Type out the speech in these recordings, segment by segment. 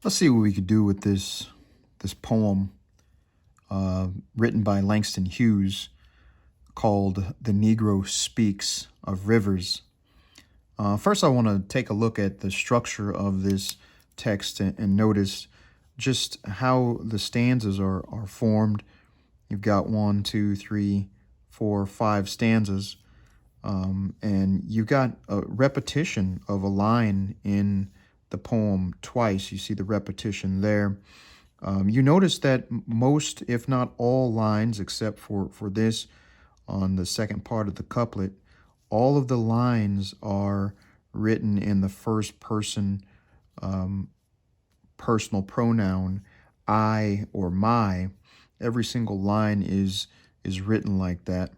Let's see what we could do with this poem written by Langston Hughes called "The Negro Speaks of Rivers." First, I want to take a look at the structure of this text and notice just how the stanzas are formed. You've got 1, 2, 3, 4, 5 stanzas, and you've got a repetition of a line in the poem twice. You see the repetition there. You notice that most, if not all lines, except for this on the second part of the couplet, all of the lines are written in the first person personal pronoun, I or my. Every single line is written like that.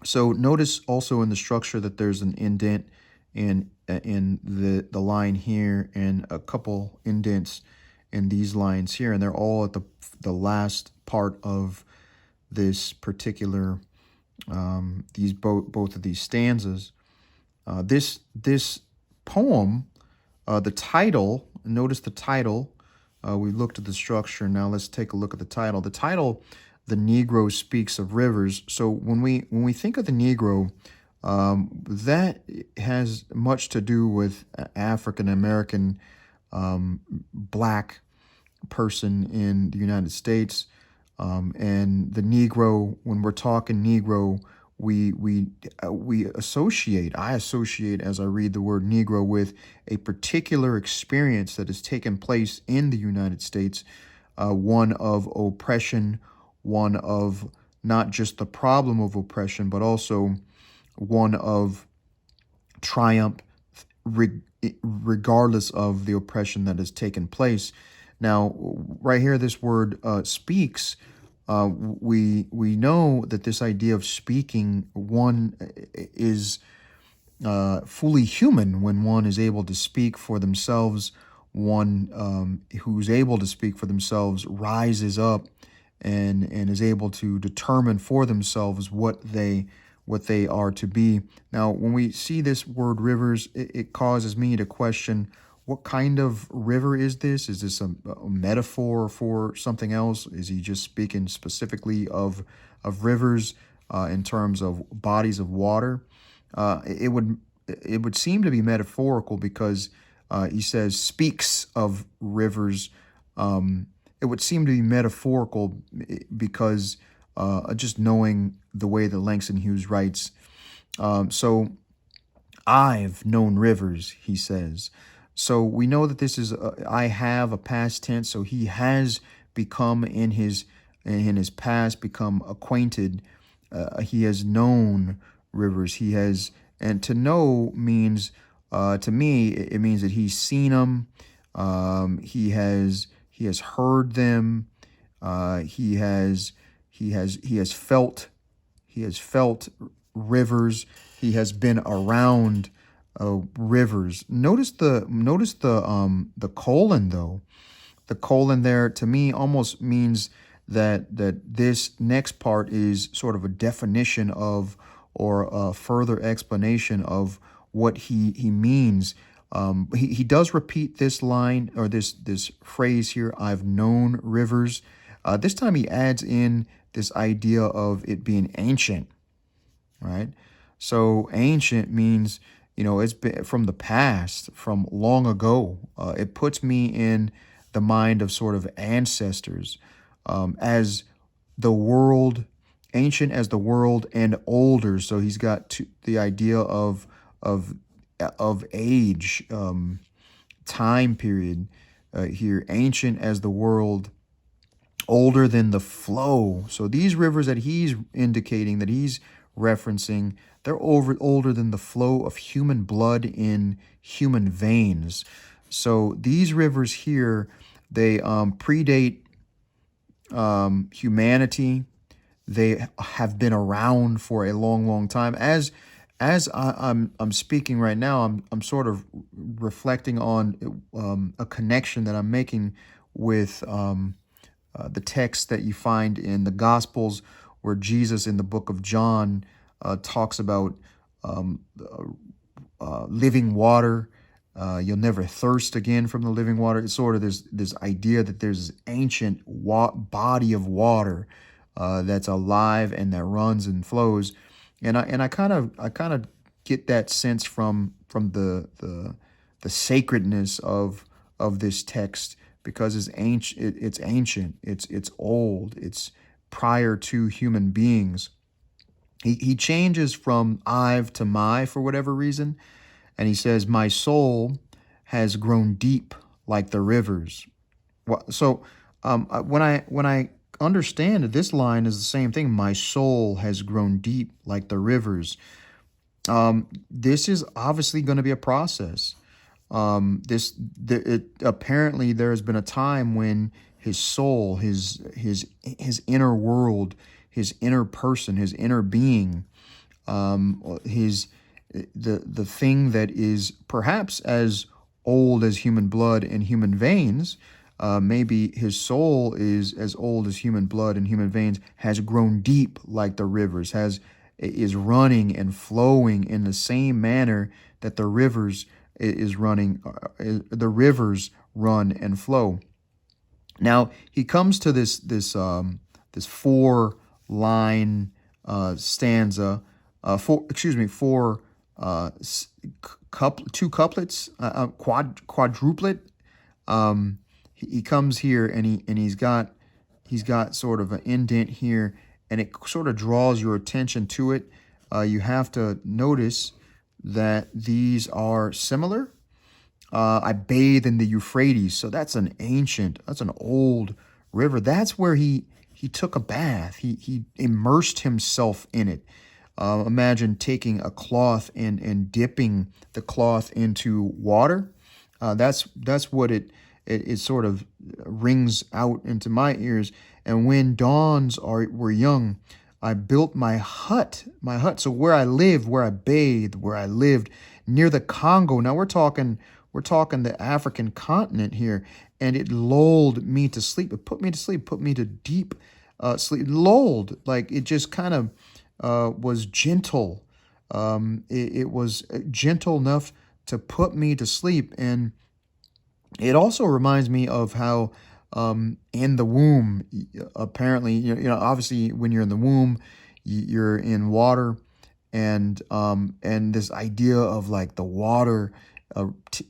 So notice also in the structure that there's an indent in the line here and a couple indents in these lines here, and they're all at the last part of this particular these both of these stanzas. This poem, the title. Notice the title. We looked at the structure. Now let's take a look at the title. The title, "The Negro Speaks of Rivers." So when we think of the Negro, that has much to do with African American black person in the United States. And the Negro, when we're talking Negro, we associate, I associate as I read the word Negro with a particular experience that has taken place in the United States, one of oppression, one of not just the problem of oppression, but also one of triumph, regardless of the oppression that has taken place. Now, right here, this word speaks. We know that this idea of speaking, one is fully human when one is able to speak for themselves. One who's able to speak for themselves rises up and is able to determine for themselves what they are to be. Now, when we see this word rivers, it causes me to question, what kind of river is this? Is this a metaphor for something else? Is he just speaking specifically of rivers in terms of bodies of water? It would seem to be metaphorical because he says speaks of rivers. It would seem to be metaphorical because just knowing the way that Langston Hughes writes. So I've known rivers, he says. So we know that this is I have a past tense. So he has become in his past become acquainted. He has known rivers. He has, and to know means to me it means that he's seen them. He has heard them. He has felt rivers. He has been around rivers. Notice the colon though. The colon there to me almost means that this next part is sort of a definition of, or a further explanation of what he means. He does repeat this line or this phrase here, "I've known rivers." This time he adds in this idea of it being ancient, right? So ancient means, it's been from the past, from long ago. It puts me in the mind of sort of ancestors, as the world, ancient as the world, and older. So he's got the idea of age, time period here. Ancient as the world, older than the flow. So these rivers that he's indicating, that he's referencing, they're older than the flow of human blood in human veins. So these rivers here, they predate humanity. They have been around for a long, long time. As I'm speaking right now, I'm sort of reflecting on a connection that I'm making with the text that you find in the Gospels, where Jesus in the book of John talks about living water, You'll never thirst again from the living water. It's sort of this idea that there's this ancient body of water that's alive and that runs and flows, and I kind of get that sense from the sacredness of this text, because it's ancient, it's old, it's prior to human beings. He changes from I've to my for whatever reason, and he says, "My soul has grown deep like the rivers." So when I understand that this line is the same thing, my soul has grown deep like the rivers. This is obviously going to be a process. Apparently there has been a time when his soul, his inner world, his inner person, his inner being, his the thing that is perhaps as old as human blood and human veins, maybe his soul is as old as human blood and human veins, has grown deep like the rivers, is running and flowing in the same manner that the rivers is running, the rivers run and flow. Now he comes to this 4 line stanza, four two couplets, quadruplet. He comes here and he's got sort of an indent here, and it sort of draws your attention to it. You have to notice that these are similar. I bathe in the Euphrates, so that's an old river. That's where he took a bath. He immersed himself in it. Imagine taking a cloth and dipping the cloth into water. That's what it sort of rings out into my ears. And when dawns were young, I built my hut. So where I lived, where I bathed, where I lived near the Congo. Now we're talking the African continent here, and it lulled me to sleep. It put me to sleep, put me to deep sleep. Lulled, like it just kind of was gentle. It was gentle enough to put me to sleep. And it also reminds me of how in the womb, apparently, obviously when you're in the womb, you're in water, and this idea of like the water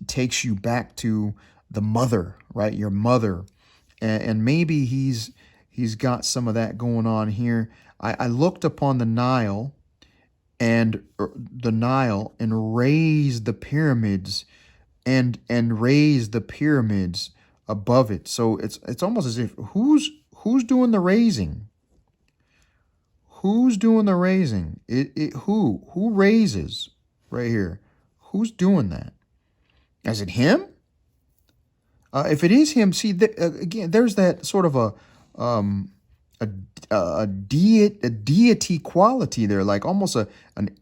takes you back to the mother, right? Your mother, and maybe he's got some of that going on here. I looked upon the Nile and raised the pyramids and raised the pyramids above it. So it's almost as if who's doing the raising? Who's doing the raising? Who raises right here? Who's doing that? Is it him? If it is him, see again, there's that sort of a deity quality there, like almost an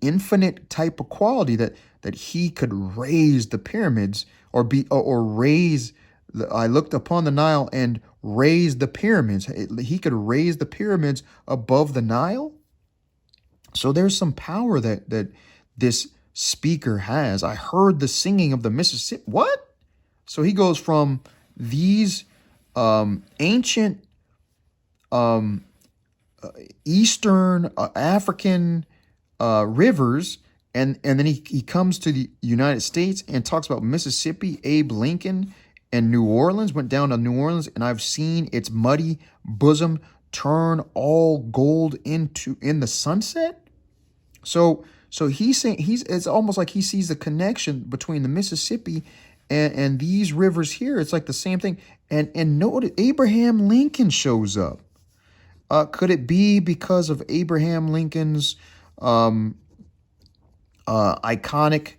infinite type of quality that he could raise the pyramids or raise. I looked upon the Nile and raised the pyramids. He could raise the pyramids above the Nile. So there's some power that this speaker has. I heard the singing of the Mississippi. What? So he goes from these ancient Eastern African rivers, and then he comes to the United States and talks about Mississippi. Abe Lincoln and New Orleans, went down to New Orleans, and I've seen its muddy bosom turn all gold in the sunset. So he's saying it's almost like he sees the connection between the Mississippi and these rivers here. It's like the same thing. And notice Abraham Lincoln shows up. Could it be because of Abraham Lincoln's iconic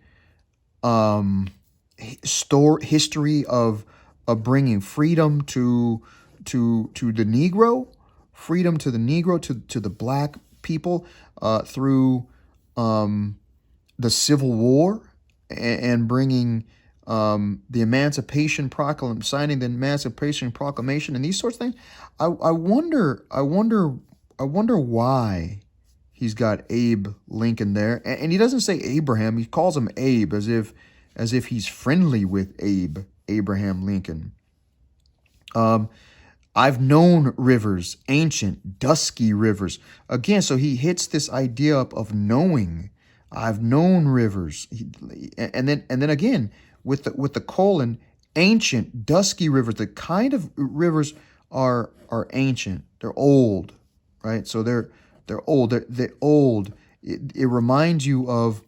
history of bringing freedom to the Negro, freedom to the Negro, to the black people through the Civil War, and bringing the Emancipation Proclamation, signing the Emancipation Proclamation, and these sorts of things. I wonder why he's got Abe Lincoln there, and he doesn't say Abraham. He calls him Abe, as if as if he's friendly with Abraham Lincoln. I've known rivers, ancient, dusky rivers. Again, so he hits this idea up of knowing. I've known rivers, and then again with the colon, ancient, dusky rivers. The kind of rivers are ancient. They're old, right? So they're old. They're old. It reminds you of.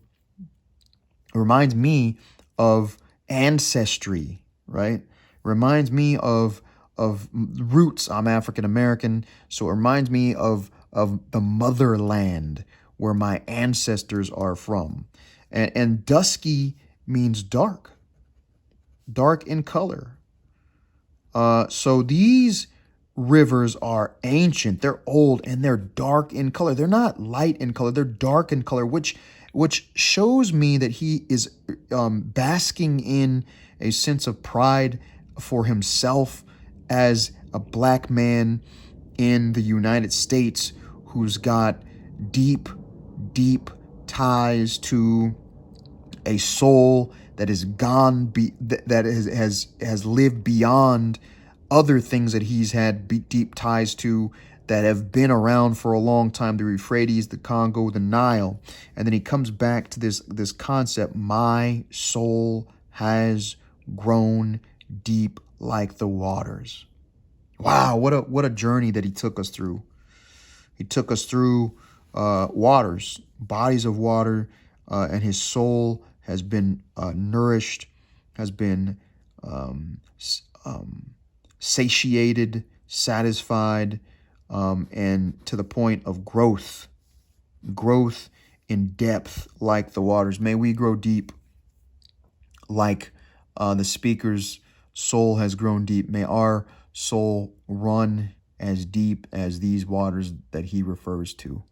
It reminds me of ancestry, right? Reminds me of roots. I'm African American, so it reminds me of the motherland where my ancestors are from. And dusky means dark, dark in color. So these rivers are ancient, they're old, and they're dark in color. They're not light in color, they're dark in color, which shows me that he is basking in a sense of pride for himself as a black man in the United States who's got deep, deep ties to a soul that is gone, that has lived beyond other things that he's had deep ties to that have been around for a long time, the Euphrates, the Congo, the Nile. And then he comes back to this concept, my soul has grown deep like the waters. Wow, what a journey that he took us through. He took us through waters, bodies of water, and his soul has been nourished, has been satiated, satisfied, and to the point of growth in depth like the waters. May we grow deep like the speaker's soul has grown deep. May our soul run as deep as these waters that he refers to.